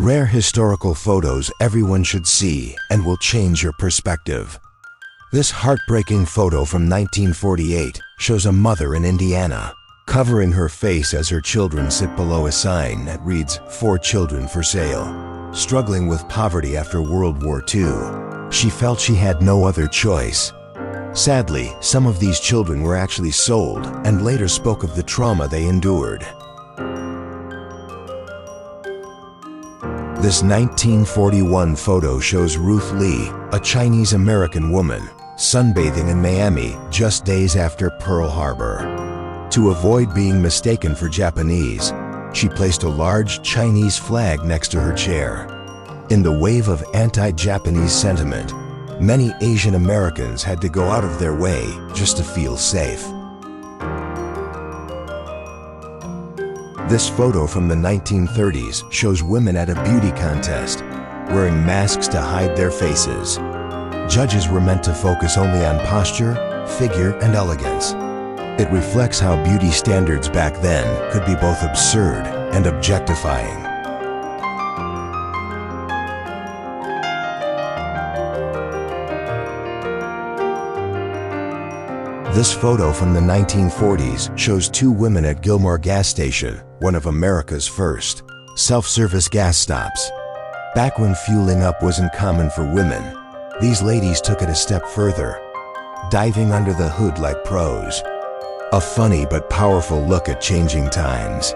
Rare historical photos everyone should see and will change your perspective. This heartbreaking photo from 1948 shows a mother in Indiana, covering her face as her children sit below a sign that reads, "For children for sale." Struggling with poverty after World War II, she felt she had no other choice. Sadly, some of these children were actually sold and later spoke of the trauma they endured. This 1941 photo shows Ruth Lee, a Chinese-American woman, sunbathing in Miami just days after Pearl Harbor. To avoid being mistaken for Japanese, she placed a large Chinese flag next to her chair. In the wave of anti-Japanese sentiment, many Asian Americans had to go out of their way just to feel safe. This photo from the 1930s shows women at a beauty contest, wearing masks to hide their faces. Judges were meant to focus only on posture, figure, and elegance. It reflects how beauty standards back then could be both absurd and objectifying. This photo from the 1940s shows two women at Gilmore Gas Station, one of America's first self-service gas stops. Back when fueling up wasn't common for women, these ladies took it a step further, diving under the hood like pros. A funny but powerful look at changing times.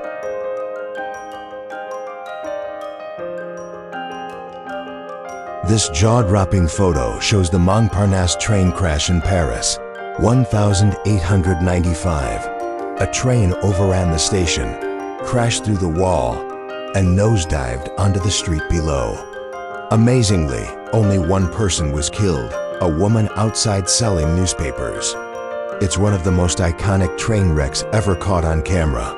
This jaw-dropping photo shows the Montparnasse train crash in Paris, 1895. A train overran the station, crashed through the wall, and nosedived onto the street below. Amazingly, only one person was killed, a woman outside selling newspapers. It's one of the most iconic train wrecks ever caught on camera.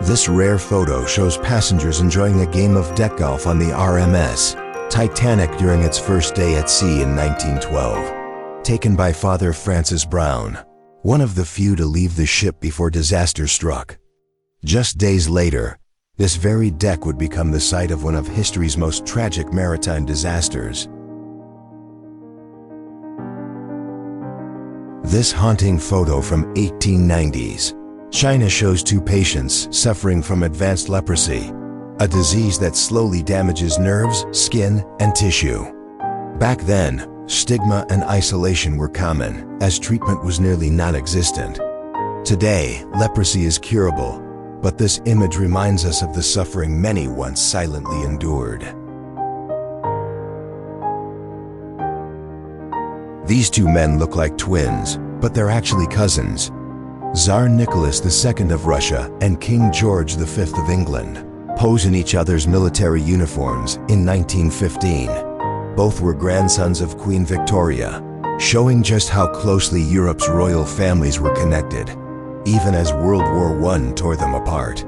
This rare photo shows passengers enjoying a game of deck golf on the RMS Titanic during its first day at sea in 1912, taken by Father Francis Brown, one of the few to leave the ship before disaster struck. Just days later, this very deck would become the site of one of history's most tragic maritime disasters. This haunting photo from 1890s. China shows two patients suffering from advanced leprosy, a disease that slowly damages nerves, skin, and tissue. Back then, stigma and isolation were common, as treatment was nearly non-existent. Today, leprosy is curable, but this image reminds us of the suffering many once silently endured. These two men look like twins, but they're actually cousins. Tsar Nicholas II of Russia and King George V of England pose in each other's military uniforms in 1915. Both were grandsons of Queen Victoria, showing just how closely Europe's royal families were connected, even as World War I tore them apart.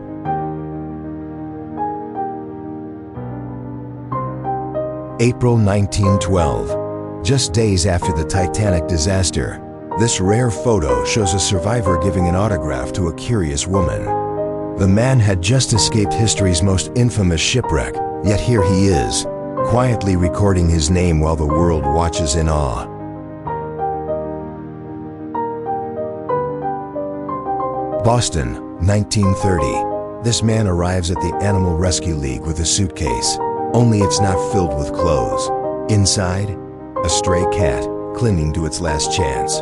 April 1912. Just days after the Titanic disaster, this rare photo shows a survivor giving an autograph to a curious woman. The man had just escaped history's most infamous shipwreck, yet here he is, quietly recording his name while the world watches in awe. Boston, 1930. This man arrives at the Animal Rescue League with a suitcase, only it's not filled with clothes. Inside, a stray cat clinging to its last chance.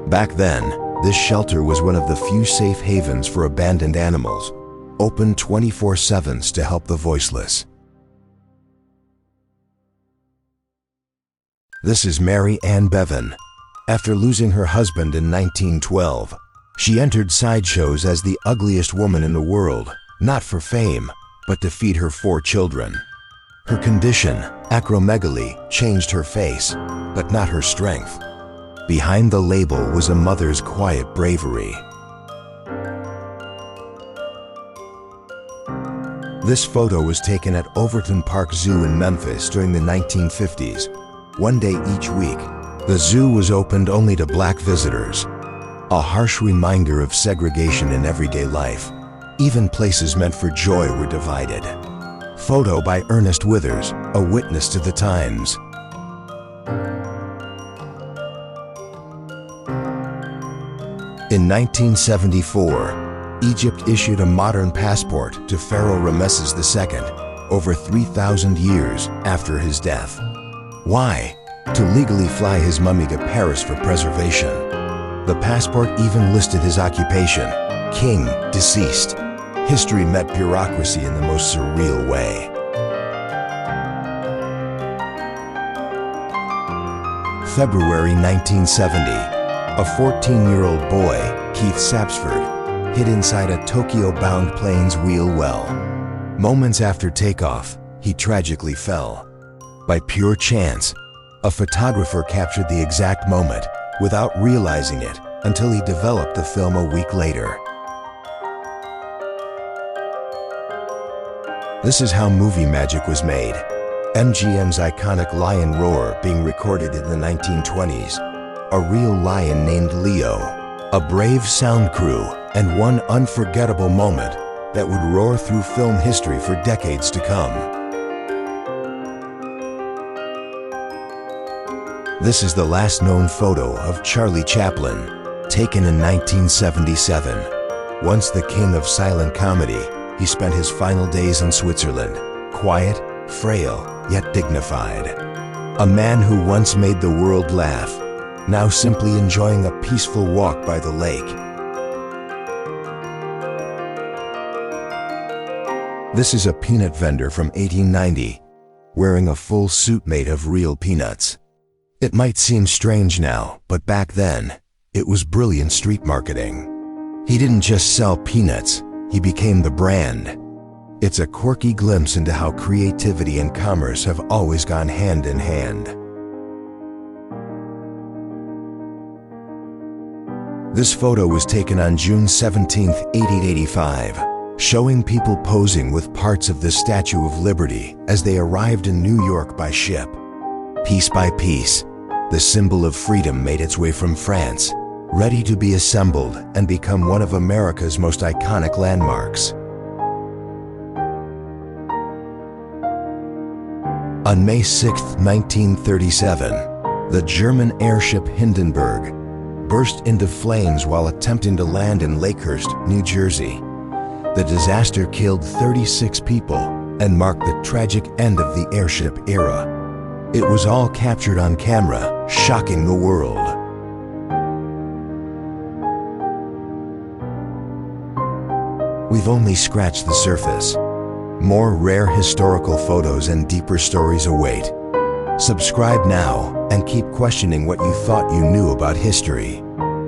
Back then, this shelter was one of the few safe havens for abandoned animals, open 24/7 to help the voiceless. This is Mary Ann Bevan. After losing her husband in 1912, she entered sideshows as the ugliest woman in the world, not for fame, but to feed her 4 children. Her condition, acromegaly, changed her face, but not her strength. Behind the label was a mother's quiet bravery. This photo was taken at Overton Park Zoo in Memphis during the 1950s. One day each week, the zoo was opened only to black visitors, a harsh reminder of segregation in everyday life. Even places meant for joy were divided. Photo by Ernest Withers, a witness to the times. In 1974, Egypt issued a modern passport to Pharaoh Ramesses II, over 3,000 years after his death. Why? To legally fly his mummy to Paris for preservation. The passport even listed his occupation, king, deceased. History met bureaucracy in the most surreal way. February 1970. A 14-year-old boy, Keith Sapsford, hid inside a Tokyo-bound plane's wheel well. Moments after takeoff, he tragically fell. By pure chance, a photographer captured the exact moment without realizing it until he developed the film a week later. This is how movie magic was made. MGM's iconic lion roar being recorded in the 1920s. A real lion named Leo, a brave sound crew, and one unforgettable moment that would roar through film history for decades to come. This is the last known photo of Charlie Chaplin, taken in 1977. Once the king of silent comedy, he spent his final days in Switzerland, quiet, frail, yet dignified. A man who once made the world laugh, now simply enjoying a peaceful walk by the lake. This is a peanut vendor from 1890, wearing a full suit made of real peanuts. It might seem strange now, but back then, it was brilliant street marketing. He didn't just sell peanuts, he became the brand. It's a quirky glimpse into how creativity and commerce have always gone hand in hand. This photo was taken on June 17, 1885, showing people posing with parts of the Statue of Liberty as they arrived in New York by ship. Piece by piece, the symbol of freedom made its way from France, ready to be assembled and become one of America's most iconic landmarks. On May 6, 1937, the German airship Hindenburg burst into flames while attempting to land in Lakehurst, New Jersey. The disaster killed 36 people and marked the tragic end of the airship era. It was all captured on camera, shocking the world. We've only scratched the surface. More rare historical photos and deeper stories await. Subscribe now and keep questioning what you thought you knew about history.